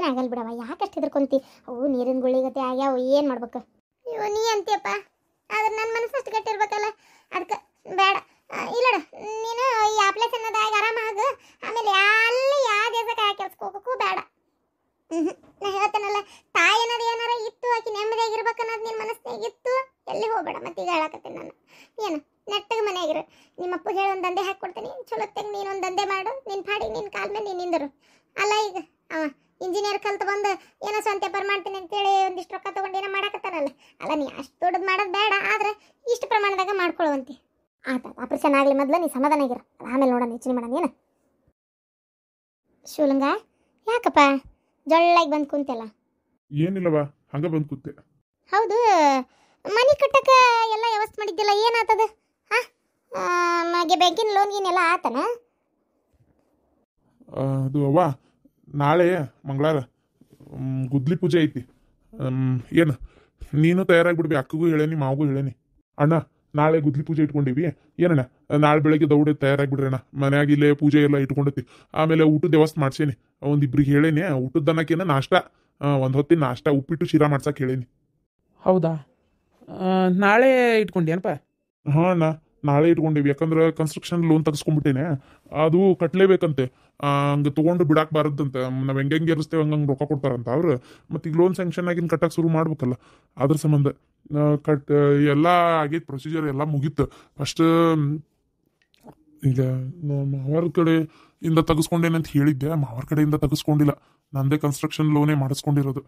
ಏನಾಗಲ್ಲ ಬಿಡವ, ಯಾಕಷ್ಟು ಹೆದರ್ಕೊಂತಿ? ಅವು ನೀರಿನ ಗುಳಿಗತೆ ಆಗ್ಯಾವ, ಏನು ಮಾಡ್ಬೇಕು? ಅಯ್ಯೋ ನೀ ಅಂತೀಯಪ್ಪ, ಆದ್ರೆ ನನ್ನ ಮನಸ್ಸು ಅಷ್ಟು ಗಟ್ಟಿರ್ಬೇಕಲ್ಲ, ಅದಕ್ಕೆ ಬೇಡ. ಇಲ್ಲಡ, ನೀನು ಈ ಆಪ್ಲೇಸ್ ಅನ್ನೋದಾಗ ಆರಾಮಾಗ, ಆಮೇಲೆ ಅಲ್ಲಿ ಯಾವ ದೇಶಕ್ಕೆ ಆ ಕೆಲ್ಸಕ್ಕೆ ಹೋಗೋಕ್ಕೂ ಬೇಡ. ನಾ ಹೇಳ್ತೇನಲ್ಲ, ತಾಯಿ ಅನ್ನೋದು ಏನಾರ ಇತ್ತು, ಆಕಿ ನೆಮ್ಮದಿಯಾಗಿರ್ಬೇಕು ಅನ್ನೋದು ನಿನ್ನ ಮನಸ್ಸಿನಾಗ ಇತ್ತು, ಎಲ್ಲಿ ಹೋಗ್ಬೇಡ. ಮತ್ತೆ ಈಗ ಹೇಳಕತ್ತೀನಿ ನಾನು, ಏನು ನೆಟ್ಟಗೆ ಮನೆಯಾಗಿರು. ನಿಮ್ಮಪ್ಪ ಹೇಳಿ ಒಂದು ದಂಧೆ ಹಾಕ್ಕೊಡ್ತೀನಿ, ಚಲೋತ್ತಾಗ ನೀನು ಒಂದು ದಂಧೆ ಮಾಡು, ನಿನ್ನ ಪಾಡಿಗೆ ನಿನ್ನ ಕಾಲ ಮೇಲೆ ನೀನು ನಿಂದರು. ಅಲ್ಲ ಈಗ ಇಂಜಿನಿಯರ್ ಕಲ್ತು ಬಂದು ಏನೋ ಸ್ವಂತ ವ್ಯಾಪಾರ ಮಾಡ್ತೀನಿ ಅಂತೇಳಿ ಒಂದಿಷ್ಟು ರೊಕ್ಕ ತೊಗೊಂಡು ಏನೋ ಮಾಡಕತ್ತಾನಲ್ಲ, ಅಲ್ಲ ನೀ ಅಷ್ಟು ದೊಡ್ಡದು ಮಾಡೋದು ಬೇಡ, ಆದರೆ ಇಷ್ಟು ಪ್ರಮಾಣದಾಗ ಮಾಡ್ಕೊಳ್ಳುವಂತಿ. ಆತ ಆಪರೇಷನ್ ಆಗಲಿ, ಮೊದಲು ನೀ ಸಮಾಧಾನ ಆಗಿರ, ಆಮೇಲೆ ನೋಡೋಣ ಯೋಚನೆ ಮಾಡೋಣ. ಏನು ಶಿವಲಿಂಗ, ಯಾಕಪ್ಪ ಜೊಳ್ಳಾಗಿ ಬಂದು ಕುಂತೆಲ್ಲ? ಏನಿಲ್ಲವಾ, ಹಂಗ ಬಂದು ಕೂತೆ. ಹೌದು, ಮನೆ ಕಟ್ಟಕ ಎಲ್ಲ ವ್ಯವಸ್ಥೆ ಮಾಡಿದ್ದಿಲ್ಲ, ಏನಾಗ್ತದ? ಹಾಗೆ ಬ್ಯಾಂಕಿನ ಲೋನ್ ಗೀನೆಲ್ಲ ಆತನ? ಅದು ಅವ್ವ, ನಾಳೆ ಮಂಗಳವಾರ ಗುದ್ಲಿ ಪೂಜೆ ಐತಿ. ಏನು ನೀನು ತಯಾರಾಗಿಬಿಡ್ಬಿ, ಅಕ್ಕಗೂ ಹೇಳೇನಿ, ಮಾವಗೂ ಹೇಳೇನಿ. ಅಣ್ಣ ನಾಳೆ ಗುದ್ಲಿ ಪೂಜೆ ಇಟ್ಕೊಂಡಿವಿ, ಏನಣ್ಣ ನಾಳೆ ಬೆಳಗ್ಗೆ ದೌಡೆ ತಯಾರಾಗಿಬಿಡ್ರಿ ಅಣ್ಣ, ಮನ್ಯಾಗ ಇಲ್ಲೇ ಪೂಜೆ ಎಲ್ಲ ಇಟ್ಕೊಂಡತಿ. ಆಮೇಲೆ ಊಟದ ವ್ಯವಸ್ಥೆ ಮಾಡ್ಸೇನಿ, ಒಂದಿಬ್ರಿಗೆ ಹೇಳೇನಿ. ಊಟದ ದನಕ್ಕೇನ ನಾಷ್ಟ, ಒಂದು ಹೊತ್ತಿನ ನಾಷ್ಟ ಉಪ್ಪಿಟ್ಟು ಶಿರಾ ಮಾಡ್ಸಕ್ಕೆ ಹೇಳೇನಿ. ಹೌದಾ, ನಾಳೆ ಇಟ್ಕೊಂಡ್ಯಾನಪ್ಪ? ಹಾಂ ಅಣ್ಣ, ನಾಳೆ ಇಟ್ಕೊಂಡಿವಿ. ಯಾಕಂದ್ರೆ ಕನ್ಸ್ಟ್ರಕ್ಷನ್ ಲೋನ್ ತೆಗೆಸ್ಕೊಂಡ್ಬಿಟ್ಟೇನೆ, ಅದು ಕಟ್ಟಲೇಬೇಕಂತೆ. ಹಂಗೆ ತೊಗೊಂಡು ಬಿಡಾಕ್ ಬಾರದಂತೆ, ನಾವು ಹೆಂಗೆ ಇರಿಸ್ತೇವೆ ಹಂಗಂಗೆ ರೊಕ್ಕ ಕೊಡ್ತಾರಂತ ಅವ್ರು. ಮತ್ತು ಈಗ ಲೋನ್ ಸ್ಯಾಂಕ್ಷನ್ ಆಗಿನ ಕಟ್ಟಕ್ಕೆ ಶುರು ಮಾಡ್ಬೇಕಲ್ಲ, ಅದ್ರ ಸಂಬಂಧ ಎಲ್ಲ ಆಗೈತೆ, ಪ್ರೊಸೀಜರ್ ಎಲ್ಲ ಮುಗೀತು. ಫಸ್ಟ್ ಈಗ ಮಾವರ ಕಡೆಯಿಂದ ತೆಗೆಸ್ಕೊಂಡೇನಂತ ಹೇಳಿದ್ದೆ, ಮಾವರ ಕಡೆಯಿಂದ ತೆಗೆಸ್ಕೊಂಡಿಲ್ಲ, ನಂದೇ ಕನ್ಸ್ಟ್ರಕ್ಷನ್ ಲೋನೇ ಮಾಡಿಸ್ಕೊಂಡಿರೋದು.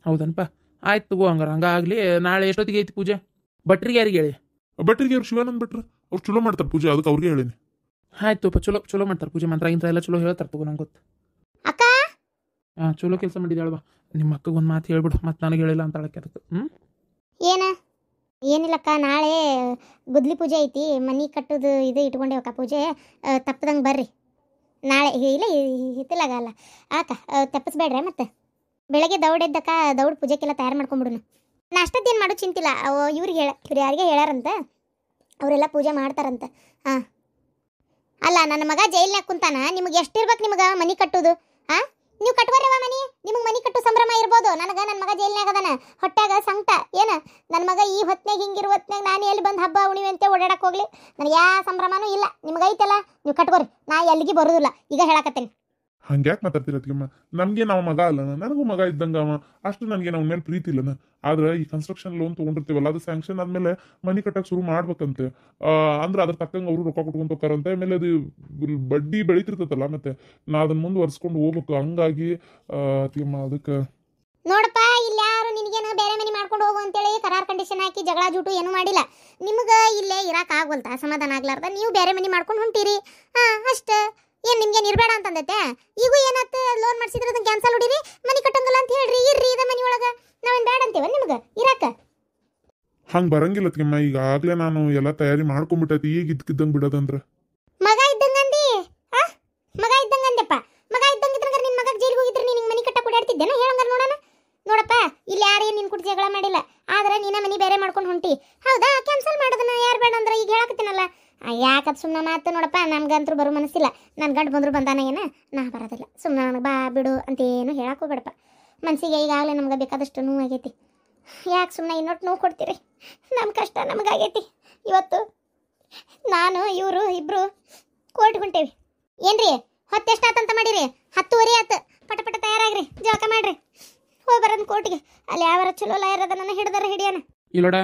ಹೌದನಪ್ಪ, ಆಯ್ತು ತಗೋ, ಹಂಗಾಗಲಿ. ನಾಳೆ ಎಷ್ಟೊತ್ತಿಗೆ ಐತಿ ಪೂಜೆ? ಭಟ್ರಿಗೆ ಯಾರಿಗೆ ಹೇಳಿ? ಭಟ್ರಿಗೆ ಅವ್ರು ಶಿವಾನಂದ್ ಭಟ್ರು, ಅವ್ರು ಚಲೋ ಮಾಡ್ತಾರೆ ಪೂಜೆ, ಅದಕ್ಕೆ ಅವ್ರಿಗೆ ಹೇಳೀನಿ. ಆಯ್ತು ಚಲೋ ಚಲೋ ಮಾಡ್ತಾರೆ ಪೂಜೆ, ಮಂತ್ರ ಗಿಂತ್ರ ಎಲ್ಲ ಚಲೋ ಹೇಳ್ತಾರೆ ತಗೋ, ನಂಗೆ ಗೊತ್ತು. ಅಕ್ಕ ಚಲೋ ಕೆಲಸ ಮಾಡಿದ್ದಾಳವಾ. ನಿಮ್ಮ ಅಕ್ಕಗೊಂದು ಮಾತು ಹೇಳ್ಬಿಡು, ಮತ್ತೆ ನನಗೆ ಹೇಳಿಲ್ಲ ಅಂತ ಹೇಳಕ್ಕೆ ಅದಕ್ಕೆ. ಏನಿಲ್ಲಕ್ಕ, ನಾಳೆ ಗುದ್ಲಿ ಪೂಜೆ ಐತಿ, ಮನೆ ಕಟ್ಟೋದು ಇದು ಇಟ್ಕೊಂಡೇವಕ್ಕ ಪೂಜೆ, ತಪ್ಪದಂಗೆ ಬರ್ರಿ ನಾಳೆ. ಇಲ್ಲ ಹಿತ್ತಲಾಗಲ್ಲ ಅಕ್ಕ, ತಪ್ಪಿಸ್ಬೇಡ್ರೆ. ಮತ್ತೆ ಬೆಳಗ್ಗೆ ದೌಡೆದ್ದಕ್ಕ, ದೌಡ್ ಪೂಜೆಗೆಲ್ಲ ತಯಾರು ಮಾಡ್ಕೊಂಬಿಡುನು. ನಾಷ್ಟದ್ದೇನು ಮಾಡೋ ಚಿಂತಿಲ್ಲ, ಇವ್ರಿಗೆ ಇವ್ರು ಯಾರಿಗೆ ಹೇಳ್ಯಾರಂತ, ಅವರೆಲ್ಲ ಪೂಜೆ ಮಾಡ್ತಾರಂತ. ಹಾಂ, ಅಲ್ಲ ನನ್ನ ಮಗ ಜೈಲ್ನಾಗ ಕುಂತಾನ, ನಿಮಗೆ ಎಷ್ಟಿರ್ಬೇಕು ನಿಮಗೆ ಮನೆ ಕಟ್ಟೋದು? ಹಾಂ, ನೀವು ಕಟ್ಬರ್ರವ ಮನೆ, ನಿಮಗೆ ಮನೆ ಕಟ್ಟು ಸಂಭ್ರಮ ಇರ್ಬೋದು. ನನಗೆ ನನ್ನ ಮಗ ಜೈಲ್ನಾಗ ಅದಾನ, ಹೊಟ್ಟಾಗ ಸಂಕಟ. ಏನು ನನ್ನ ಮಗ ಈ ಹೊತ್ನಾಗ ಹಿಂಗಿರೋ ಹೊತ್ನಾಗ ನಾನು ಎಲ್ಲಿ ಬಂದು ಹಬ್ಬ ಉಣಿವೆ ಅಂತ ಓಡಾಡಕ್ಕೆ ಹೋಗ್ಲಿ, ನನಗೆ ಯಾವ ಸಂಭ್ರಮನೂ ಇಲ್ಲ. ನಿಮಗೈತಲ್ಲ, ನೀವು ಕಟ್ಕೋರಿ, ನಾ ಎಲ್ಲಿಗೆ ಬರೋದಿಲ್ಲ, ಈಗ ಹೇಳಕತ್ತೇನೆ. ಹಂಗ್ಯಾಕೆ ಮಾತಾಡ್ತಿರತ್ತೀಮ್ಮ? ನಮಗೆ ನಾವು ಮಗ ಅಲ್ಲನ, ನನಗೂ ಮಗ ಇದ್ದಂಗೆ ಅವ, ಅಷ್ಟು ನನಗೆ ಅವ್ನ ಮೇಲೆ ಪ್ರೀತಿ ಇಲ್ಲನ. ಆದ್ರೆ ಈ ಕನ್ಸ್ಟ್ರಕ್ಷನ್ ಲೋನ್ ತೊಗೊಂಡಿರ್ತೀವಲ್ಲ, ಅದು ಸ್ಯಾಂಕ್ಷನ್ ಆದಮೇಲೆ ಮನೆ ಕಟ್ಟಕ್ಕೆ ಶುರು ಮಾಡ್ಬೇಕಂತೆ. ಅಂದ್ರೆ ಅದ್ರ ತಕ್ಕಂಗೆ ಅವರು ರೊಕ್ಕ ಕೊಟ್ಕೊಂಡು ಹೋಗ್ತಾರಂತೆ. ಆಮೇಲೆ ಅದು ಬಡ್ಡಿ ಬೆಳೀತಿರ್ತೈತಲ್ಲ, ಮತ್ತೆ ನಾ ಅದನ್ನ ಮುಂದುವರ್ಸ್ಕೊಂಡು ಹೋಗ್ಬೇಕು. ಹಂಗಾಗಿ ಅದಕ್ಕೆ ನೋಡಪ್ಪ, ಇಲ್ಲಿ ಯಾರು ನಿನಗೇನು ಬೇರೆ ಮನೆ ಮಾಡ್ಕೊಂಡು ಹೋಗು ಅಂತೇಳಿ ಕರಾರ್ ಕಂಡೀಷನ್ ಹಾಕಿ ಜಗಳ ಜೂಟು ಏನೂ ಮಾಡಿಲ್ಲ. ನಿಮ್ಗೆ ಇಲ್ಲೇ ಇರಕ್ಕೆ ಆಗವಲ್ತ, ಸಮಾಧಾನ ಆಗ್ಲಾರ್ದ ನೀವು ಬೇರೆ ಮನೆ ಮಾಡ್ಕೊಂಡು ಹೊಂಟಿರಿ. ಅಷ್ಟು ಏನು ನಿಮ್ಗೇನು ಇರಬೇಡ ಅಂತಂದೈತೆ? ಈಗೂ ಏನಾಯ್ತು, ಲೋನ್ ಮಾಡಿಸಿದ್ರೆ ಅದನ್ನು ಕ್ಯಾನ್ಸಲ್ ಹೊಡೀರಿ, ಮನೆ ಕಟ್ಟಂಗಿಲ್ಲ ಅಂತ ಹೇಳ್ರಿ, ಇರ್ರಿ ಇದ ಮನೆ ಒಳಗೆ, ನಾವೇನು ಬೇಡ ಅಂತೇವ ನಿಮ್ಗೆ ಇರಾಕ? ಹಂಗೆ ಬರಂಗಿಲ್ಲ ತಿಮ್ಮ, ಈಗಾಗಲೇ ನಾನು ಎಲ್ಲ ತಯಾರಿ ಮಾಡ್ಕೊಂಡ್ಬಿಟ್ಟೈತಿ, ಈಗ ಇದ್ಕಿದ್ದಂಗೆ ಬಿಡೋದಂದ್ರೆ. ಮಗ ಇದ್ದಂಗಂದಿ? ಮಗ ಇದ್ದಂಗಂದೆಪ್ಪ, ಮಗ ಇದ್ದಂಗಿದ್ರೆ ನಿನ್ನ ಮಗ ಜೈಲಿಗೆ ಹೋಗಿದ್ರೆ ನೀನು ಮನೆ ಕಟ್ಟಕ್ಕೆ ಓಡಾಡ್ತಿದ್ದೇನೆ? ಹೇಳಂಗಾರ ನೋಡೋಣ. ನೋಡಪ್ಪ, ಇಲ್ಲಿ ಯಾರೇನು ನಿನ್ನ ಕುಟ್ಟು ಜಗಳ ಮಾಡಿಲ್ಲ, ಆದ್ರೆ ನೀನ ಮನೆ ಬೇರೆ ಮಾಡ್ಕೊಂಡು ಹೊಂಟಿ. ಹೌದಾ, ಕ್ಯಾನ್ಸಲ್ ಮಾಡೋದನ್ನ ಯಾರು ಬೇಡ ಅಂದ್ರೆ ಈಗ ಹೇಳಕತ್ತೀನಲ್ಲ. ಯಾಕದು ಸುಮ್ಮನೆ ಮಾತು? ನೋಡಪ್ಪ, ನಮ್ಗಂತೂ ಬರೋ ಮನಸ್ಸಿಲ್ಲ. ನನ್ನ ಗಂಡು ಬಂದ್ರು ಬಂದಾನ ಏನ, ನಾ ಬರೋದಿಲ್ಲ. ಸುಮ್ಮನೆ ನನಗೆ ಬಾ ಬಿಡು ಅಂತೇನು ಹೇಳಕ್ಕೋಗ್ಬೇಡಪ್ಪ. ಮನಸ್ಸಿಗೆ ಈಗಾಗಲೇ ನಮ್ಗೆ ಬೇಕಾದಷ್ಟು ನೋವು ಆಗೈತಿ. ಯಾಕೆ ಸುಮ್ಮನೆ ಇನ್ನೊಟ್ಟು ನೋವು ಕೊಡ್ತೀರಿ? ನಮ್ಮ ಕಷ್ಟ ನಮಗಾಗೈತಿ. ಇವತ್ತು ನಾನು ಇವರು ಇಬ್ಬರು ಕೋರ್ಟ್ಗೆ ಹೊಂಟೇವಿ. ಏನ್ರಿ ಹೊತ್ತೆಷ್ಟಾತಂತ ಮಾಡಿರಿ? 10:30 ಆತು. ಪಟ ಪಟ ತಯಾರಾಗ್ರಿ, ಜಳಕ ಮಾಡ್ರಿ, ಹೋಗಿ ಬರೋದು ಕೋರ್ಟಿಗೆ. ಅಲ್ಲಿ ಯಾವಾರ ಚಲೋ ಲಾಯರ್ ಅದ ನನ್ನ ಹಿಡ್ದಾರ ಹಿಡಿಯೋಣ. ಇಲ್ಲೋಡ,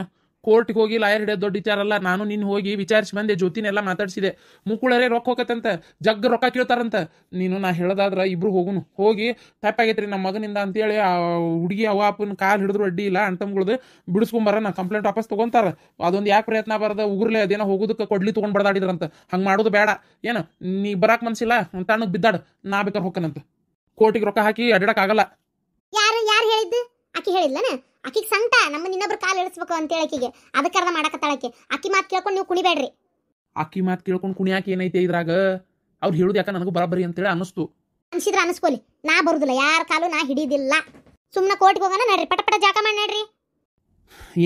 ಕೋರ್ಟ್ಗೆ ಹೋಗಿ ಲಾಯರ್ ಹಿಡಿಯೋದು ದೊಡ್ಡ ವಿಚಾರ ಅಲ್ಲ. ನಾನು ನಿನ್ನ ಹೋಗಿ ವಿಚಾರಿಸಿ ಬಂದೆ, ಜ್ಯೋತಿನೆಲ್ಲ ಮಾತಾಡಿಸಿದೆ. ಮುಕ್ಕುಳರೇ ರೊಕ್ಕ ಹೋಗತ್ತಂತ, ಜಗ್ಗ ರೊಕ್ಕ ಕೇಳ್ತಾರಂತ. ನಾ ಹೇಳೋದಾದ್ರೆ ಇಬ್ರು ಹೋಗುನು, ಹೋಗಿ ಟೈಪ್ ಆಗೈತ್ರಿ ನಮ್ಮ ಮಗನಿಂದ ಅಂತೇಳಿ ಆ ಹುಡುಗಿ ಅವ ಅಪ್ಪನ ಕಾಲು ಹಿಡಿದ್ರು ಅಡ್ಡಿ ಇಲ್ಲ, ಅಣ್ತಮ್ಗಳದು ಬಿಡಿಸ್ಕೊಂಬರ, ನಾ ಕಂಪ್ಲೇಂಟ್ ವಾಪಸ್ ತೊಗೊಂತಾರ. ಅದೊಂದು ಯಾಕೆ ಪ್ರಯತ್ನ ಬರದ ಉಗುರ್ಲೆ ಅದೇನೋ ಹೋಗೋದಕ್ಕೆ ಕೊಡ್ಲಿ ತೊಗೊಂಡು ಬಡದಾಡಿದ್ರಂತ. ಹಂಗೆ ಮಾಡೋದು ಬೇಡ. ಏನು ನೀ ಬರಾಕ್ ಮನ್ಸಿಲ್ಲ, ತಣ್ಣಗೆ ಬಿದ್ದಾಡ, ನಾ ಬೇಕಾರೆ ಹೋಗ್ಕನಂತ. ಕೋರ್ಟಿಗೆ ರೊಕ್ಕ ಹಾಕಿ ಅಡ್ಡಾಡಕ್ಕಾಗಲ್ಲ. ಯಾರು ಹೇಳಿದ್ದು? ಆಕಿ ಹೇಳಿದ್ಲನ? ಆಕಿಗೆ ಸಂಕಟ, ನಮ್ಮ ಇನ್ನೊಬ್ರು ಕಾಲು ಇಳಿಸ್ಬೇಕು ಅಂತೇಳಿ ಆಕಿಗೆ ಅದಕ್ಕೆ ಅರ್ಧ ಮಾಡಕತ್ತಾಳಕ್ಕೆ. ಆಕಿ ಮಾತು ಕೇಳ್ಕೊಂಡು ನೀವು ಕುಣಿಬೇಡ್ರಿ. ಆಕಿ ಮಾತು ಕೇಳ್ಕೊಂಡು ಕುಣಿಯಾಕೆ ಏನೈತೆ ಇದ್ರಾಗ? ಅವ್ರು ಹೇಳುದು ಯಾಕೆ ನನಗೂ ಬರಾಬರಿ ಅಂತೇಳಿ ಅನಿಸ್ತು. ಅನ್ಸಿದ್ರೆ ಅನಿಸ್ಕೋಲಿ, ನಾ ಬರುದಿಲ್ಲ, ಯಾರ ಕಾಲು ನಾ ಹಿಡಿದಿಲ್ಲ. ಸುಮ್ಮನೆ ಕೋರ್ಟ್ಗೆ ಹೋಗೋಣ ನಡ್ರಿ, ಪಟ ಪಟ ಜಾಕ ಮಾಡಿ ನಡ್ರಿ.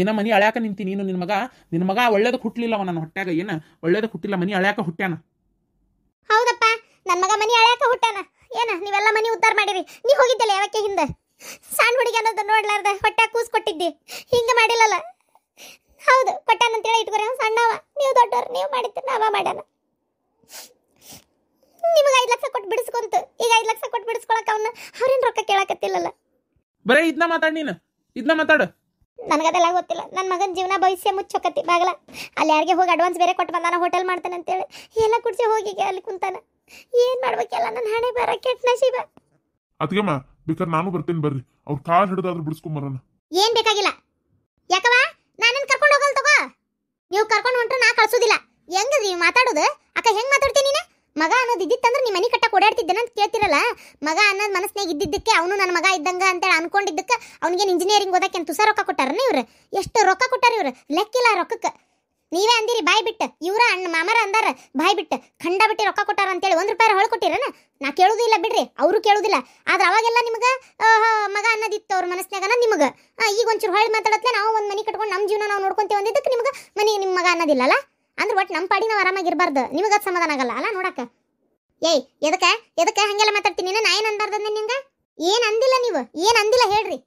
ಏನ ಮನಿ ಅಳ್ಯಾಕ ನಿಂತಿ ನೀನು? ನಿನ್ನ ಮಗ ಒಳ್ಳೇದಕ್ಕೆ ಹುಟ್ಟಲಿಲ್ಲವ ನನ್ನ ಹೊಟ್ಯಾಗ. ಏನ ಒಳ್ಳೇದಕ್ಕೆ ಹುಟ್ಟಿಲ್ಲ, ಮನಿ ಅಳ್ಯಾಕ ಹುಟ್ಟ್ಯಾನ. ಹೌದಪ್ಪ, ನನ್ನ ಮಗ ಮನಿ ಅಳ್ಯಾಕ ಹುಟ್ಟಾನ. ಏನ ನೀವೆಲ್ಲ ಮನಿ ಉದ್ಧಾರ ಮಾಡಿರಿ. ನೀ ಹೋಗಿದ್ದಲ್ಲ ಯಾವಕ್ಕೆ ಹಿಂದೆ ಸಣ್ಣ ಹುಡುಗಿ ಅನ್ನೋದು ನೋಡ್ಲಾರ್ದ ಹೊಟ್ಟೆ ಕೂಸ್ ಕೊಟ್ಟಿದ್ದಿ. ಹಿಂಗೆ ಮಾಡಿಲ್ಲಲ್ಲ. ಹೌದು ಕೊಟ್ಟಾನಂತೇಳಿ ಇಟ್ಕೊರಿ. ಅವ್ನು ಸಣ್ಣವ, ನೀವು ದೊಡ್ಡವ್ರು, ನೀವು ಮಾಡಿದ್ದು ನಾವ ಮಾಡ್ಯಾನ. ನಿಮಗೆ 5 ಲಕ್ಷ ಕೊಟ್ಟು ಬಿಡಿಸ್ಕೊಂತು. ಈಗ 5 ಲಕ್ಷ ಕೊಟ್ಟು ಬಿಡಿಸ್ಕೊಳಕ್ಕೆ ಅವ್ರೇನು ರೊಕ್ಕ ಕೇಳಕತ್ತಿಲ್ಲಲ್ಲ. ಬರೇ ಇದನ್ನ ಮಾತಾಡ್ ನೀನು, ಇದನ್ನ ಮಾತಾಡು. ನನಗದೆಲ್ಲ ಗೊತ್ತಿಲ್ಲ. ನನ್ನ ಮಗನ ಜೀವನ ಭವಿಷ್ಯ ಮುಚ್ಚೋಕತ್ತಿ ಬಾಗಲ. ಅಲ್ಲಿ ಯಾರಿಗೆ ಹೋಗಿ ಅಡ್ವಾನ್ಸ್ ಬೇರೆ ಕೊಟ್ಟು ಬಂದಾನ, ಹೋಟೆಲ್ ಮಾಡ್ತಾನೆ ಅಂತೇಳಿ ಎಲ್ಲ ಕುಡ್ಸಿ ಹೋಗಿ ಅಲ್ಲಿ ಕುಂತಾನ. ಏನು ಮಾಡ್ಬೇಕೆಲ್ಲ ನನ್ನ ಹಣೆ ಬರ ಕೆಟ್ಟ ನಸೀಬ. ಅದಕ್ಕೆಮ್ಮ ಬೇಕಾದ್ರೆ ನಾನು ಬರ್ತೀನಿ, ಬರ್ರಿ. ಅವ್ರ ಕಾಲ್ ಹಿಡಿದಾದ್ರೂ ಬಿಡಿಸ್ಕೊಂಬರೋಣ. ಏನ್ ಬೇಕಾಗಿಲ್ಲ. ಯಾಕವ ನಾನೇನು ಕರ್ಕೊಂಡು ಹೋಗಲ್ ತಗೋ. ನೀವು ಕರ್ಕೊಂಡು ಹೊಂಟ್ರೆ ನಾ ಕಳ್ಸೋದಿಲ್ಲ. ಹೆಂಗದ್ರಿ ನೀವು ಮಾತಾಡೋದು? ಅಕ್ಕ ಹೆಂಗ್ ಮಾತಾಡ್ತೀನಿ ನೀನು? ಮಗ ಅನ್ನೋದು ಇದ್ದಿತ್ತಂದ್ರೆ ನೀ ಮನೆ ಕಟ್ಟಕ್ಕೆ ಓಡಾಡ್ತಿದ್ದೇನೆ ಅಂತ ಕೇಳ್ತಿರಲ್ಲ. ಮಗ ಅನ್ನೋದು ಮನಸ್ಸಿನಾಗ ಇದ್ದಿದ್ದಕ್ಕೆ ಅವನು ನನ್ನ ಮಗ ಇದ್ದಂಗ ಅಂತೇಳಿ ಅನ್ಕೊಂಡಿದ್ದಕ್ಕೆ ಅವ್ನಿಗೇನು ಇಂಜಿನಿಯರಿಂಗ್ ಓದಕ್ಕೆ ತುಸ ರೊಕ್ಕ ಕೊಟ್ಟಾರನ ಇವ್ರು? ಎಷ್ಟು ರೊಕ್ಕ ಕೊಟ್ಟಾರ ಇವ್ರು? ಲೆಕ್ಕಿಲ್ಲ ರೊಕ್ಕಕ್ಕೆ. ನೀವೇ ಅಂದಿರಿ ಬಾಯ್ ಬಿಟ್ಟು, ಇವ್ರ ಅಣ್ಣ ಮಾಮರ ಅಂದಾರ ಬಾಯ್ ಬಿಟ್ಟು ಖಂಡ ಬಿಟ್ಟು ರೊಕ್ಕ ಕೊಟ್ಟಾರ ಅಂತೇಳಿ 1 ರೂಪಾಯಿ ಹೊಳ್ ಕೊಟ್ಟಿರನ? ನಾ ಕೇಳೋದಿಲ್ಲ ಬಿಡ್ರಿ, ಅವರು ಕೇಳೋದಿಲ್ಲ. ಆದ್ರೆ ಅವಾಗೆಲ್ಲ ನಿಮ್ಗೆ ಮಗ ಅನ್ನೋದಿತ್ತು ಅವ್ರ ಮನಸ್ಸಿನಾಗ ನಿಮ್ಗೆ. ಈಗ ಒಂಚೂರು ಹೊಳ್ಳಿ ಮಾತಾಡತ್ಲೆ ನಾವು ಒಂದು ಮನೆ ಕಟ್ಕೊಂಡು ನಮ್ಮ ಜೀವನ ನಾವು ನೋಡ್ಕೊಂತೀವಿ ಅಂದಿದ್ದಕ್ಕೆ ನಿಮ್ಗೆ ಮನೆಗೆ ನಿಮ್ಮ ಮಗ ಅನ್ನೋದಿಲ್ಲಲ್ಲ. ಅಂದ್ರೆ ಒಟ್ಟು ನಮ್ಮ ಪಾಡಿ ನಾವು ಆರಾಮಾಗಿರ್ಬಾರ್ದು. ನಿಮಗೆ ಅದು ಸಮಾಧಾನ ಆಗಲ್ಲ ಅಲ್ಲ ನೋಡಕ್ಕೆ. ಏಯ್ ಎದಕ್ಕೆ ಹಂಗೆಲ್ಲ ಮಾತಾಡ್ತೀನಿ? ನಾ ಏನು ಅನ್ಬಾರ್ದಂದೆ ನಿಮ್ಗೆ? ಏನು ಅಂದಿಲ್ಲ ನೀವು, ಏನು ಅಂದಿಲ್ಲ ಹೇಳ್ರಿ.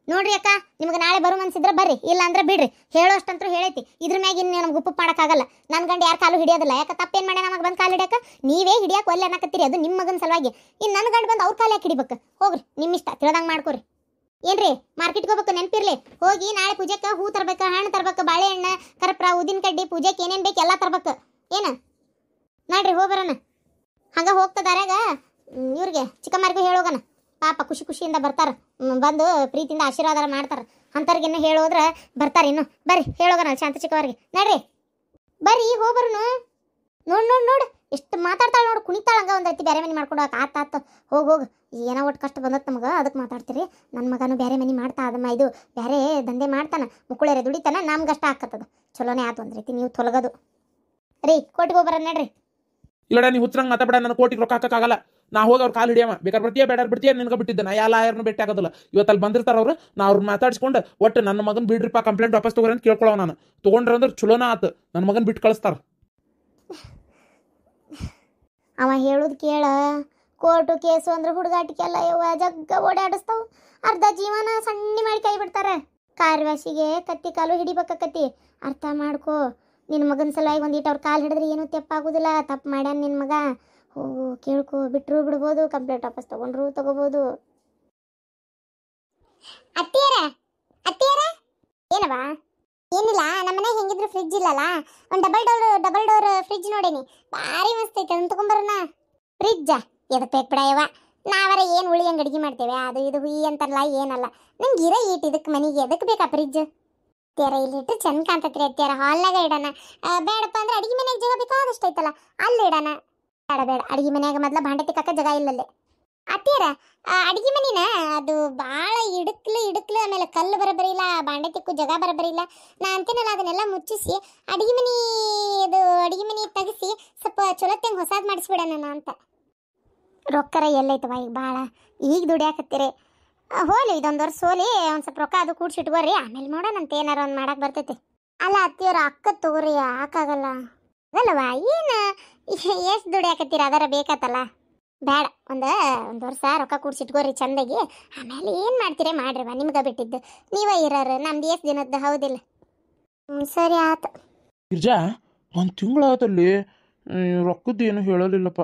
ನೋಡ್ರಿ ಅಕ್ಕ, ನಿಮ್ಗೆ ನಾಳೆ ಬರೋ ಮನ್ಸಿದ್ರೆ ಬರ್ರಿ, ಇಲ್ಲ ಅಂದ್ರೆ ಬಿಡ್ರಿ. ಹೇಳೋ ಅಷ್ಟಂತೂ ಹೇಳೈತಿ. ಇದ್ರ ಮ್ಯಾಗ ಇನ್ನು ನಮ್ಗೆ ಉಪ್ಪು ಮಾಡೋಕ್ಕಾಗಲ್ಲ. ನನ್ನ ಗಂಡ ಯಾರು ಕಾಲು ಹಿಡಿಯೋದಿಲ್ಲ. ಯಾಕೆ ತಪ್ಪೇನು ಮಾಡ್ಯ ನಮಗೆ ಬಂದು ಕಾಲು ಹಿಡಿಯಕ್ಕೆ? ನೀವೇ ಹಿಡಿಯಕ್ಕೆ ಒಲ್ಲೆ ಅನ್ನಕತ್ತೀರಿ, ಅದು ನಿಮ್ಮ ಮಗನ ಸಲುವಾಗಿ. ಇನ್ನು ನನ್ನ ಗಂಡ ಬಂದು ಅವ್ರ ಕಾಲು ಯಾಕೆ ಹಿಡಿಬೇಕು? ಹೋಗ್ರಿ, ನಿಮ್ಮ ಇಷ್ಟ, ತಿಳ್ದಂಗೆ ಮಾಡ್ಕೊರಿ. ಏನ್ರಿ ಮಾರ್ಕೆಟ್ಗೆ ಹೋಗ್ಬೇಕು, ನೆನಪಿರ್ಲಿ. ಹೋಗಿ ನಾಳೆ ಪೂಜೆಗೆ ಹೂ ತರ್ಬೇಕು, ಹಣ್ಣು ತರ್ಬೇಕು, ಬಾಳೆಹಣ್ಣು, ಕರ್ಪೂರ, ಉದ್ದಿನ ಕಡ್ಡಿ, ಪೂಜೆಗೆ ಏನೇನು ಬೇಕು ಎಲ್ಲ ತರ್ಬೇಕು. ಏನು ನೋಡ್ರಿ ಹೋಗ್ಬರೋಣ. ಹಂಗೆ ಹೋಗ್ತದಾರ್ಯಾಗ ಇವ್ರಿಗೆ ಚಿಕ್ಕಮ್ಮರಿಗೂ ಹೇಳೋಗಣ. ಪಾಪ ಖುಷಿ ಖುಷಿಯಿಂದ ಬರ್ತಾರೆ, ಬಂದು ಪ್ರೀತಿಯಿಂದ ಆಶೀರ್ವಾದ ಮಾಡ್ತಾರೆ. ಅಂಥವ್ರಿಗಿನ್ನೂ ಹೇಳೋದ್ರೆ ಬರ್ತಾರೆ. ಇನ್ನು ಬರ್ರಿ ಹೇಳೋಗಣ ಶಾಂತ ಚಿಕ್ಕವರಿಗೆ. ನೋಡ್ರಿ ಬರ್ರಿ ಹೋಗ್ಬರೋನು. ನೋಡು ಎಷ್ಟು ಮಾತಾಡ್ತಾಳೆ ನೋಡು, ಕುಣಿತಾಳೆ. ಹಂಗೆ ಒಂದು ರೀತಿ ಬೇರೆ ಮನೆ ಮಾಡ್ಕೊಂಡು ಆತು ಹೋಗು. ಏನೋ ಒಟ್ಟು ಕಷ್ಟ ಬಂದತ್ತು ನಮಗೆ, ಅದಕ್ಕೆ ಮಾತಾಡ್ತೀರಿ. ನನ್ನ ಮಗನೂ ಬೇರೆ ಮನೆ ಮಾಡ್ತಾ ಅದಮ್ಮ, ಇದು ಬೇರೆ ದಂಧೆ ಮಾಡ್ತಾನೆ, ಮುಕ್ಕುಳೇರೆ ದುಡಿತಾನೆ, ನಮ್ಗೆ ಅಷ್ಟ ಹಾಕತ್ತದ. ಚಲೋನೇ ಆತು ಒಂದು ರೀತಿ. ನೀವು ತೊಲಗೋದು ರೀ. ಕೋಟಿಗೆ ಹೋಗ್ಬರ ನಡ್ರಿ. ಇಲ್ಲಡ ನೀವು ಹುಚ್ಚರಂಗೆ ಮಾತಾಡ. ನನ್ನ ಕೋಟಿಗೆ ರೊಕ್ಕ ಹಾಕಕ್ಕಾಗಲ್ಲ. ನಾ ಹೋಗಿ ಅವ್ರು ಕಾಲು ಹಿಡಿಯವ. ಬೇಕಾದ್ರೆ ಬರ್ತೀಯ ಬೇಡ ಬಿಡ್ತೀಯ ನಿನ್ಗೆ ಬಿಟ್ಟಿದ್ದೆ. ನಾ ಎಲ್ಲ ಯಾರನ್ನೂ ಭೇಟಿ ಆಗೋದಿಲ್ಲ. ಇವತ್ತು ಅಲ್ಲಿ ಬಂದಿರ್ತಾರೆ ಅವ್ರು. ನಾ ಅವ್ರನ್ನ ಮಾತಾಡ್ಸ್ಕೊಂಡು ಒಟ್ಟು ನನ್ನ ಮಗನ ಬಿಡ್ರಿಪ್ಪ, ಕಂಪ್ಲೇಂಟ್ ವಾಪಸ್ ತೊಗೊರಿ ಅಂತ ಕೇಳ್ಕೊಳ್ಳೋ. ನಾನು ತೊಗೊಂಡ್ರೆ ಅಂದ್ರೆ ಚಲೋನ ಆತು. ನನ್ನ ಮಗನ ಬಿಟ್ಟು ಕಳಿಸ್ತಾರೆ. ಅವ ಹೇಳುದು ಕೇಳ. ಕೋರ್ಟು ಕೇಸು ಅಂದ್ರೆ ಹುಡುಗಾಟಿಕೆ ಅಲ್ಲ ಯವ್ವ, ಜಗ್ಗ ಓಡಾಡಿಸ್ತಾವ. ಅರ್ಧ ಜೀವನ ಸಣ್ಣ ಮಾಡಿ ಕೈ ಬಿಡ್ತಾರೆ. ಕಾರ್ಯವಾಸಿಗೆ ಕತ್ತಿ ಕಾಲು ಹಿಡಿಬೇಕತ್ತಿ. ಅರ್ಥ ಮಾಡ್ಕೋ. ನಿನ್ನ ಮಗನ ಸಲುವಾಗಿ ಒಂದೀಟು ಅವ್ರ ಕಾಲು ಹಿಡಿದ್ರೆ ಏನೂ ತೆಪ್ಪಾಗೋದಿಲ್ಲ. ತಪ್ಪು ಮಾಡ್ಯಾನ ನಿನ್ನ ಮಗ. ಹೋಗು ಕೇಳ್ಕೊ. ಬಿಟ್ಟರು ಬಿಡ್ಬೋದು, ಕಂಪ್ಲೇಂಟ್ ವಾಪಸ್ ತಗೋಬೋದು. ಅತ್ತಿಯರ ಏನವಾ? ಏನಿಲ್ಲ, ನಮ್ಮನೆ ಹೆಂಗಿದ್ರು ಫ್ರಿಜ್ ಇಲ್ಲಲ್ಲ, ಒಂದು ಡಬಲ್ ಡೋರ್ ಫ್ರಿಜ್ ನೋಡೇನಿ. ಭಾರಿ ಮಸ್ತ್ ಐತೆ. ಅದನ್ನ ತಗೊಂಬರೋಣ. ಫ್ರಿಜ್ಜ ಎದಕ್ಕೆ ಬೇಕು ಬಿಡಯವ? ನಾವರ ಏನು ಉಳಿ ಹಂಗೆ ಅಡುಗೆ ಮಾಡ್ತೇವೆ, ಅದು ಇದು ಹುಯಿ ಅಂತಾರಲ್ಲ, ಏನಲ್ಲ. ನಂಗೆ ಇರೋ ಈಟ್ ಇದಕ್ಕೆ ಮನೆಗೆ ಎದಕ್ಕೆ ಬೇಕಾ ಫ್ರಿಜ್? ಅತ್ಯಾರ ಇಲ್ಲಿಟ್ಟು ಚೆಂದ ಕಾಣ್ತತ್ರಿ ಅತ್ಯಾರ. ಹಾಲ್ನಾಗ ಇಡೋಣ. ಬೇಡಪ್ಪ ಅಂದ್ರೆ ಅಡುಗೆ ಮನೆಯಾಗ ಜಾಗ ಬೇಕಾದಷ್ಟು ಐತಲ್ಲ, ಅಲ್ಲಿ ಇಡೋಣ. ಬೇಡ ಅಡುಗೆ ಮನ್ಯಾಗ ಮೊದಲ ಭಾಂಡೆ ತಿಕ್ಕಕ್ಕೆ ಜಾಗ ಇಲ್ಲಲ್ಲೇ. ಅತ್ಯಾರ ಅಡುಗೆ ಮನಿನ ಅದು ಭಾಳ ಇಡುಕ್ಲು ಆಮೇಲೆ ಕಲ್ಲು ಬರಬರಿ ಇಲ್ಲ, ಭಾಂಡೆ ತಿಕ್ಕು ಜಾಗ ಬರಬರಿ ಇಲ್ಲ. ನಾ ಅಂತೀನಲ್ಲ ಅದನ್ನೆಲ್ಲ ಮುಚ್ಚಿಸಿ ಅಡುಗೆ ಮನಿ ತೆಗಿಸಿ ಸ್ವಲ್ಪ ಚೊಲೋತ್ತಂಗೆ ಹೊಸಾದ್ ಮಾಡಿಸ್ಬಿಡೋಣ ಅಂತ. ರೊಕ್ಕರ ಎಲ್ಲೈತವ ಈಗ ಭಾಳ. ಈಗ ದುಡಿಯಾಕತ್ತೀರಿ. ಹೋಲಿ ಇದೊಂದು ವರ್ಷ ಹೋಲಿ, ಒಂದು ಸ್ವಲ್ಪ ರೊಕ್ಕ ಅದು ಕೂಡ್ಸಿಟ್ಕೋರಿ, ಆಮೇಲೆ ನೋಡೋಣಂತ ಏನಾರ ಒಂದು ಮಾಡಕ್ಕೆ ಬರ್ತೈತಿ. ಅಲ್ಲ ಅತ್ತಿಯವ್ರ ಅಕ್ಕ ತಗೋರಿ, ಹಾಕಾಗಲ್ಲ ಅದಲ್ಲವ. ಏನು ಎಷ್ಟು ದುಡಿಯಾಕತ್ತೀರ? ಅದರ ಬೇಕತ್ತಲ್ಲ. ಬೇಡ, ಒಂದು ವರ್ಷ ರೊಕ್ಕ ಕೂಡ್ಸಿಟ್ಕೋರಿ ಚಂದಾಗಿ, ಆಮೇಲೆ ಏನು ಮಾಡ್ತೀರಿ ಮಾಡ್ರಿವ, ನಿಮ್ಗೆ ಬಿಟ್ಟಿದ್ದು. ನೀವೇ ಇರೋರು, ನಮ್ದು ಎಷ್ಟು ದಿನದ್ದು ಹೌದಿಲ್ಲ? ಸರಿ ಆತು. ಗಿರ್ಜಾ, ಒಂದು ತಿಂಗಳಾದಲ್ಲಿ ರೊಕ್ಕದ್ದು ಏನು ಹೇಳಲಿಲ್ಲಪ್ಪ.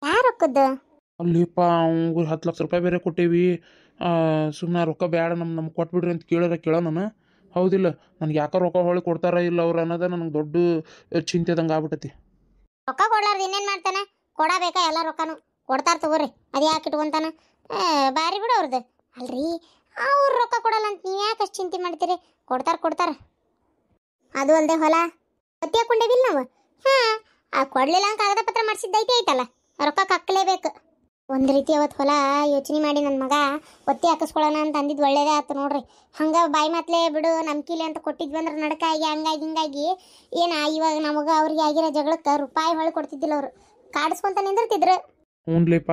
ಯಾರು ರೊಕ್ಕದ್ದು? ಅಲ್ಲಿಪ್ಪ ಅವ್ಗೆ 10 ಲಕ್ಷ ರೂಪಾಯಿ ಬೇರೆ ಕೊಟ್ಟೇವಿ. ಸುಮ್ಮನೆ ರೊಕ್ಕ ಬೇಡ, ನಮ್ಗೆ ಕೊಟ್ಬಿಡ್ರಿ ಅಂತ ಕೇಳೋಣ. ಹೌದಿಲ್ಲ? ನನಗೆ ಯಾಕೆ ರೊಕ್ಕ ಹೊಳಿ ಕೊಡ್ತಾರ ಇಲ್ಲ ಅವ್ರು ಅನ್ನೋದ ನನಗೆ ದೊಡ್ಡ ಚಿಂತೆದಂಗೆ ಆಗ್ಬಿಟ್ಟತಿ. ರೊಕ್ಕ ಕೊಡ್ಲಾರ್ದು ಇನ್ನೇನು ಮಾಡ್ತಾನೆ? ಕೊಡಬೇಕಾ ಎಲ್ಲ ರೊಕ್ಕನು ಕೊಡ್ತಾರ ತಗೋರಿ. ಅದು ಯಾಕೆ ಇಟ್ಕೊಂತಾನ? ಬಾರಿ ಬಿಡು ಅವ್ರದ್ದು. ಅಲ್ರಿ, ಅವ್ರು ರೊಕ್ಕ ಕೊಡಲ್ಲ ಅಂತ ನೀವು ಯಾಕೆ ಅಷ್ಟು ಚಿಂತೆ ಮಾಡ್ತೀರಿ? ಕೊಡ್ತಾರ. ಅದು ಅಲ್ಲದೆ ಹೊಲ ಒತ್ತಿ ಹಾಕೊಂಡೇವಿಲ್ಲ ನಾವು. ಕೊಡಲಿಲ್ಲ ಅಂತ ಕಾಗದ ಪತ್ರ ಮಾಡಿಸಿದ್ದೈತೆ ಐತಲ್ಲ, ರೊಕ್ಕಕ್ಕೆ ಹಾಕಲೇಬೇಕು. ಒಂದು ರೀತಿ ಅವತ್ತು ಹೊಲ ಯೋಚನೆ ಮಾಡಿ ನನ್ನ ಮಗ ಒತ್ತಿ ಹಾಕಿಸ್ಕೊಳ್ಳೋಣ ಅಂತ ಅಂದಿದ್ದು ಒಳ್ಳೇದೇ ಆಯ್ತು ನೋಡ್ರಿ. ಹಂಗೆ ಬಾಯಿ ಮಾತ್ಲೇ ಬಿಡು ನಂಬಿಕಿಲೆ ಅಂತ ಕೊಟ್ಟಿದ್ವಿ ಅಂದ್ರೆ ನಡಕಾಗಿ ಹಿಂಗಾಗಿ ಇವಾಗ ನಮಗೆ ಅವ್ರಿಗೆ ಆಗಿರೋ ಜಗಳಕ್ಕೆ ರೂಪಾಯಿ ಹೊಳೆ ಕೊಡ್ತಿದ್ದಿಲ್ಲ. ಅವರು ಕಾಡಿಸ್ಕೊಂತ ನಿಂದಿರ್ತಿದ್ರು. ಹ್ಞೂನ್ಲೇಪ್ಪ.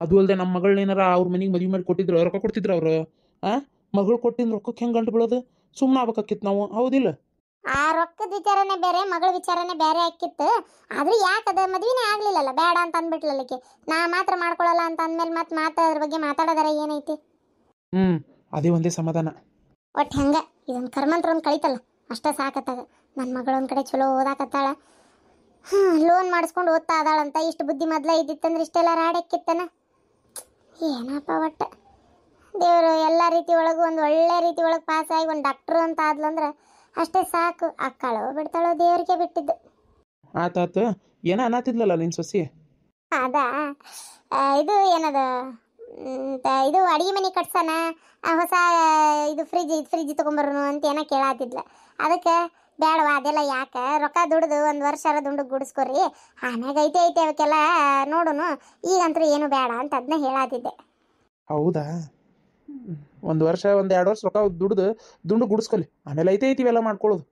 ಅದು ಅಲ್ಲದೆ ನಮ್ಮ ಮಗಳನ್ನೇನಾರ ಅವ್ರ ಮನೆಗೆ ಮದುವೆ ಮಾಡಿ ಕೊಟ್ಟಿದ್ರು, ರೊಕ್ಕ ಕೊಡ್ತಿದ್ರು ಅವರು. ಮಗಳು ಕೊಟ್ಟಿದ್ದು ರೊಕ್ಕಕ್ಕೆ ಹೆಂಗೆ ಗಂಟು ಬೀಳೋದು? ಸುಮ್ಮನೆ ಆಗ್ಬೇಕಾಕಿತ್ತು ನಾವು, ಹೌದಿಲ್ಲ? ಆ ರೊಕ್ಕದ ವಿಚಾರನೇ ಬೇರೆ, ಮಗಳ ವಿಚಾರನೇ ಬೇರೆ ಆಕಿತ್ತು. ಆದ್ರೆ ಯಾಕದ ಮದ್ವಿನೇ ಆಗ್ಲಿಲ್ಲಲ್ಲ, ಬೇಡ ಅಂತ ಅಂದ್ಬಿಟ್ಲಲ್ಲಿಕ್ಕೆ. ನಾ ಮಾತ್ರ ಮಾಡ್ಕೊಳಲ್ಲ ಅಂತ ಅಂದ್ಮೇಲೆ ಮತ್ತೆ ಅದ್ರ ಬಗ್ಗೆ ಮಾತಾಡೋದಾರ ಏನೈತಿ? ಅದೇ ಒಂದೇ ಸಮಾಧಾನ. ಒಟ್ಟು ಹೆಂಗ ಇದೊಂದು ಕರ್ಮಂತ್ರ ಒಂದು ಕಳಿತಲ್ಲ ಅಷ್ಟೇ ಸಾಕತ್ತಾಗ. ನನ್ನ ಮಗಳೊಂದು ಕಡೆ ಚಲೋ ಓದಾಕತ್ತಾಳ, ಲೋನ್ ಮಾಡಿಸ್ಕೊಂಡು ಓದ್ತಾ ಅದಾಳಂತ. ಇಷ್ಟು ಬುದ್ಧಿ ಮೊದಲೇ ಇದ್ದಿತ್ತಂದ್ರೆ ಇಷ್ಟೆಲ್ಲ ರಾಡಕ್ಕಿತ್ತನ. ಏನಪ್ಪ ಒಟ್ಟು ದೇವರು ಎಲ್ಲ ರೀತಿ ಒಳಗೂ ಒಂದು ಒಳ್ಳೆ ರೀತಿ ಒಳಗೆ ಪಾಸ್ ಆಗಿ ಒಂದು ಡಾಕ್ಟ್ರು ಅಂತ ಆದ್ಲಂದ್ರೆ ಅಷ್ಟೇ ಸಾಕು. ಅಕ್ಕಾಳೋ ಬಿಡ್ತಾಳೋ ದೇವ್ರಿಗೆ ಬಿಟ್ಟಿದ್ದು. ಆತಾತು. ಏನ ಅನ್ನತ್ತಿದ್ಲಲ್ಲ ನಿನ್ ಸೊಸಿ? ಅದಾ ಇದು ಏನದ ಇದು ಅಡಿಗೆ ಮನೆ ಕಟ್ಸೋಣ, ಹೊಸ ಇದು ಫ್ರಿಜ್ ತೊಗೊಂಬರೋನು ಅಂತ ಏನೋ ಕೇಳಾತಿದ್ಲ. ಅದಕ್ಕೆ ಬೇಡವಾ ಅದೆಲ್ಲ ಯಾಕೆ, ರೊಕ್ಕ ದುಡ್ದು ಒಂದು ವರ್ಷ ದುಂಡು ಗುಡಿಸ್ಕೊರಿ, ಆಮ್ಯಾಗ ಐತೆ ಅವಕ್ಕೆಲ್ಲ ನೋಡುನು, ಈಗಂತೂ ಏನು ಬೇಡ ಅಂತ ಅದನ್ನ ಹೇಳಾತಿದ್ದೆ. ಹೌದಾ? 1 ವರ್ಷ 1-2 ವರ್ಷ ರೊಕ್ಕ ದುಂಡು ಗುಡಿಸ್ಕೊಲಿ, ಆಮೇಲೆ ಐತೆ ಇವೆಲ್ಲ ಮಾಡ್ಕೊಳ್ಳೋದು.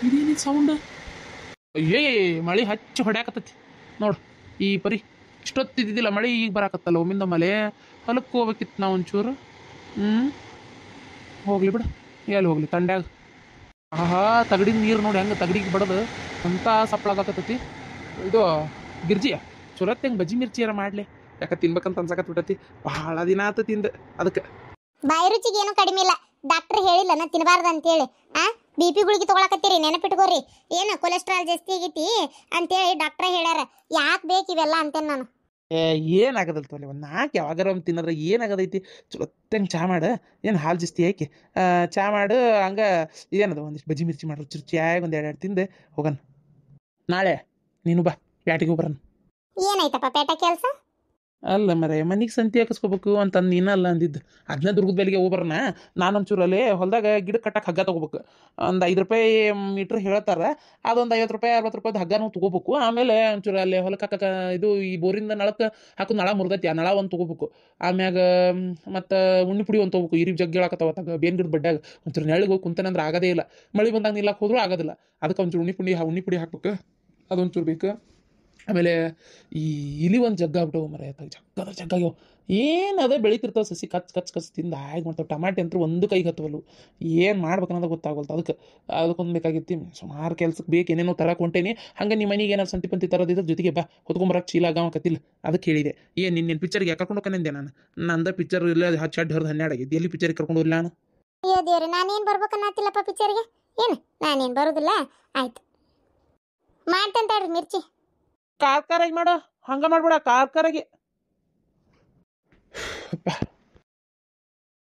ಇದೇನಿದು ಸೌಂಡ್? ಅಯ್ಯೇ ಮಳೆ ಹಚ್ಚಿ ಹೊಡ್ಯಾಕತ್ತೈತಿ ನೋಡು. ಈ ಪರಿ ಇಷ್ಟೊತ್ತಿದ್ದಿಲ್ಲ ಮಳೆ, ಈಗ ಬರಾಕತ್ತಲ್ಲ ಒಮ್ಮಿಂದ ಮಳೆ. ಹೊಲಕ್ಕೆ ಹೋಗ್ಬೇಕಿತ್ತು ನಾವು ಒಂಚೂರು. ಹೋಗ್ಲಿ ಬಿಡು, ಎಲ್ಲಿ ಹೋಗ್ಲಿ ತಂಡ್ಯಾಗ. ಆಹಾ, ತಗಡಿನ ನೀರು ನೋಡಿ ಹೆಂಗೆ ತಗಡಿಗೆ ಬಡದು ಅಂತ ಸಪ್ಪಳಾಗತ್ತೈತಿ. ಇದು ಗಿರ್ಜಿಯ ಚೊಲತ್ತೆ ಹೆಂಗೆ ಬಜ್ಜಿ ಮಿರ್ಚಿಯಾರ ಮಾಡಲಿ, ಯಾಕೆ ತಿನ್ಬೇಕಂತ ಅನ್ಸಕತ್ ಬಿಟ್ಟತಿ. ಬಹಳ ದಿನ ಆತ ತಿಂದ. ಅದಕ್ಕೆ ಬಾಯಿ ರುಚಿಗೆ ಏನು ಕಡಿಮೆ ಇಲ್ಲ. ಡಾಕ್ಟರ್ ಹೇಳಿಲ್ಲ ನಾ ತಿನ್ನಬಾರ್ದು ಅಂತೇಳಿ. BP ಗುಳಿಗೆ ತೊಗೊಳಕತ್ತೀರಿ, ನೆನಪಿಟ್ಕೋರಿ. ಏನು ಕೊಲೆಸ್ಟ್ರಾಲ್ ಜಾಸ್ತಿ ಆಗೈತಿ ಅಂತೇಳಿ ಡಾಕ್ಟ್ರೇ ಹೇಳ್ಯಾರ. ಯಾಕೆ ಬೇಕು ಇವೆಲ್ಲ ಅಂತೇನೆ ನಾನು. ಏನಾಗದಲ್ ತೊಲೆ, ಒಂದು 4 ಯಾವಾಗಾರ ಒಂದು ತಿನ್ನೋದ್ರೆ ಏನಾಗದೈತಿ. ಚಲೊತ್ತಂಗೆ ಚಾ ಮಾಡು, ಏನು ಹಾಲು ಜಾಸ್ತಿ ಹಾಕಿ ಚಾ ಮಾಡು. ಹಂಗೆ ಏನದು ಒಂದಿಷ್ಟು ಬಜ್ಜಿ ಮಿರ್ಚಿ ಮಾಡಿ ರುಚಿಯಾಗಿ 1-2 ತಿಂದು ಹೋಗೋಣ. ನಾಳೆ ನೀನು ಬಾ, ಪ್ಯಾಟಿಗೆ ಹೋಗ್ಬರೋಣ. ಏನಾಯ್ತಪ್ಪ ಪೇಟ ಕೆಲಸ? ಅಲ್ಲ ಮರೆ, ಮನೆಗೆ ಸಂತಿ ಹಾಕಿಸ್ಕೋಬೇಕು ಅಂತಂದು ನೀನಲ್ಲ ಅಂದಿದ್ದು. ಅದನ್ನ ದುರ್ಗದ ಬೆಲೆಗೆ ಹೋಗ್ಬರೋಣ. ನಾನೊಂಚೂರು ಅಲ್ಲಿ ಹೊಲದಾಗ ಗಿಡ ಕಟ್ಟಕ್ಕೆ ಹಗ್ಗ ತೊಗೋಬೇಕು. ಒಂದು 5 ರೂಪಾಯಿ ಮೀಟ್ರ್ ಹೇಳ್ತಾರೆ. ಅದೊಂದು 50 ರೂಪಾಯಿ 60 ರೂಪಾಯಿದು ಹಗ್ಗನೂ ತೊಗೋಬೇಕು. ಆಮೇಲೆ ಒಂಚೂರು ಅಲ್ಲಿ ಹೊಲಕ್ಕೆ ಹಾಕಕ್ಕೆ ಇದು ಈ ಬೋರಿಂದ ನಳಕ್ಕೆ ಹಾಕೋದು ನಳ ಮುರ್ದೈತಿ, ಆ ನಳ ಒಂದು ತೊಗೋಬೇಕು. ಆಮ್ಯಾಗ ಮತ್ತು ಉಣ್ಣಿ ಪುಡಿ ಒಂದು ತೊಗೋಬೇಕು. ಇರಿ ಜಗ್ಗಿ ಹೇಳಕತ್ತವತ್ತಾಗ ಬೇನ್ ಗಿಡ ಬಡ್ಡಾಗ ಒಂಚೂರು ನೆಳಗೆ ಹೋಗಿ ಕುಂತಾನಂದ್ರೆ ಆಗೋದೇ ಇಲ್ಲ. ಮಳೆ ಬಂದಾಗ ನಿಲ್ಲಕ್ಕೆ ಹೋದ್ರೂ ಆಗೋದಿಲ್ಲ. ಅದಕ್ಕೆ ಒಂಚೂರು ಉಣ್ಣಿ ಪುಡಿ ಹಾಕ್ಬೇಕು, ಅದೊಂಚೂರು ಬೇಕು. ಆಮೇಲೆ ಈ ಇಲಿ ಒಂದು ಜಗ್ಗಾಗ್ಬಿಟ್ಟವು ಮರ, ಜಗ್ಗಾಗ್ಯವು. ಏನು ಅದೇ ಬೆಳೀತಿರ್ತಾವೆ ಸಸಿ, ಕಚ್ ತಿಂದು ಆಯ್ತು ಮಾಡ್ತಾವೆ. ಟಮಾಟೆ ಅಂತೂ ಒಂದು ಕೈಗೆ ಹತ್ತವಲ್ಲು. ಏನು ಮಾಡ್ಬೇಕನ್ನೋದು ಗೊತ್ತಾಗಲ್ತು. ಅದಕ್ಕೊಂದು ಬೇಕಾಗಿತ್ತು. ಸುಮಾರು ಕೆಲ್ಸಕ್ಕೆ ಬೇಕು, ಏನೇನೋ ತರಕ್ಕೆ ಹೊಂಟೇನಿ. ಹಂಗೆ ನಿಮ್ಮ ಮನೆಗೆ ಏನಾರು ಸಂತಿ ಪಂತಿ ತರೋದಿದ್ರೆ ಜೊತೆಗೆ ಬಾ, ಹೊತ್ಕೊಂಬರಕ್ಕೆ ಚೀಲ ಆಗಕತ್ತಿಲ್ಲ. ಅದಕ್ಕೆ ಹೇಳಿದೆ. ನಿನ್ನ ಪಿಕ್ಚರ್ಗೆ ಯಾಕೆ ಕರ್ಕೊಂಡು ಹೋಗ್ಕಂದೆ ನಾನು? ನಂದ ಪಿಕ್ಚರ್ ಇಲ್ಲ, ಚಡ್ ಹರಿದು 12 ಆಗಿದ್ದು. ಎಲ್ಲಿ ಪಿಕ್ಚರಿಗೆ ಕರ್ಕೊಂಡು ಹೋಗಿಲ್ಲ ನಾನು? ಅಯ್ಯೋ ದೇವ್ರೆ, ನಾನೇನು ಬರ್ಬೇಕನ್ನತ್ತಿಲ್ಲಪ್ಪ ಪಿಕ್ಚರ್ಗೆ. ಏನು ನಾನೇನು ಬರೋದಿಲ್ಲ. ಆಯ್ತು ಮಾಡ್ತೇನೆ ತಡ್ರಿ ಮಿರ್ಚಿ. ಕಾರ್ಕಾರಾಗಿ ಮಾಡು, ಹಂಗೆ ಮಾಡ್ಬೇಡ, ಕಾರ್ಕಾರಾಗಿ.